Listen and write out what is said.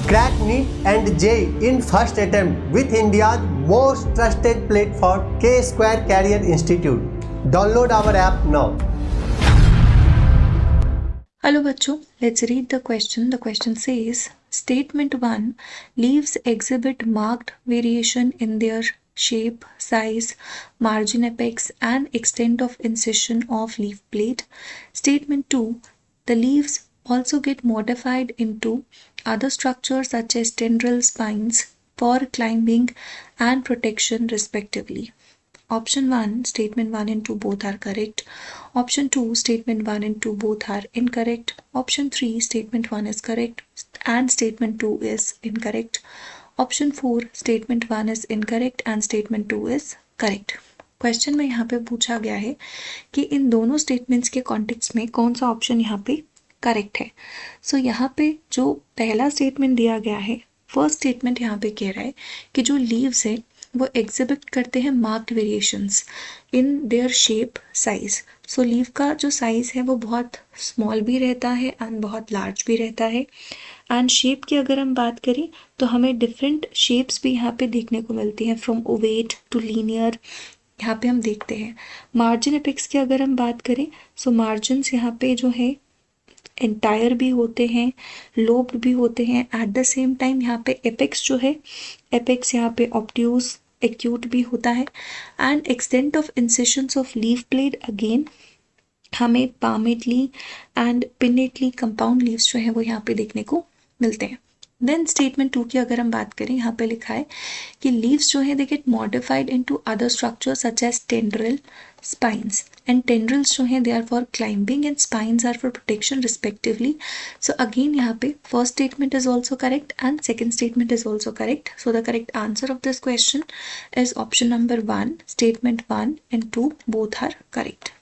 Crack NEET and JEE in first attempt with India's most trusted platform, K-Square Career Institute. Download our app now. Hello बच्चों, let's read the question. The question says, Statement 1, leaves exhibit marked variation in their shape, size, margin apex and extent of incision of leaf blade. Statement 2, the leaves also get modified into other structures such as tendril spines for climbing and protection respectively. Option 1, statement 1 and 2 both are correct. Option 2, statement 1 and 2 both are incorrect. Option 3, statement 1 is correct and statement 2 is incorrect. Option 4, statement 1 is incorrect and statement 2 is correct. Question में यहाँ पे पूछा गया है कि इन दोनों statements के context में कौन सा ऑप्शन यहाँ पे करेक्ट है. सो यहाँ पे जो पहला स्टेटमेंट दिया गया है, फर्स्ट स्टेटमेंट यहाँ पे कह रहा है कि जो लीव्स है वो एग्जिबिट करते हैं marked variations in their shape, size. So leave का जो साइज़ है वो बहुत स्मॉल भी रहता है एंड बहुत लार्ज भी रहता है. एंड शेप की अगर हम बात करें तो हमें डिफरेंट शेप्स भी यहाँ पे देखने को मिलती हैं, फ्रॉम ओवेट टू लीनियर यहाँ पे हम देखते हैं. मार्जिन एपेक्स की अगर हम बात करें, सो मार्जिन्स यहाँ पे जो है एंटायर भी होते हैं, लोब्ड भी होते हैं. एट द सेम टाइम यहाँ पे एपेक्स जो है, एपेक्स यहाँ पे ऑब्ट्यूज, एक्यूट भी होता है. And extent of incisions of leaf blade again हमें palmately and pinnately compound leaves जो है वो यहाँ पे देखने को मिलते हैं. देन स्टेटमेंट 2 की अगर हम बात करें, यहाँ पे लिखा है कि लीव्स जो है they get modified into other structures such as tendril, spines. And tendrils जो हैं they are for climbing and spines are for protection respectively. So again यहाँ पे first statement is also correct and second statement is also correct. So the correct answer of this question is option number 1, statement 1 and 2 both are correct.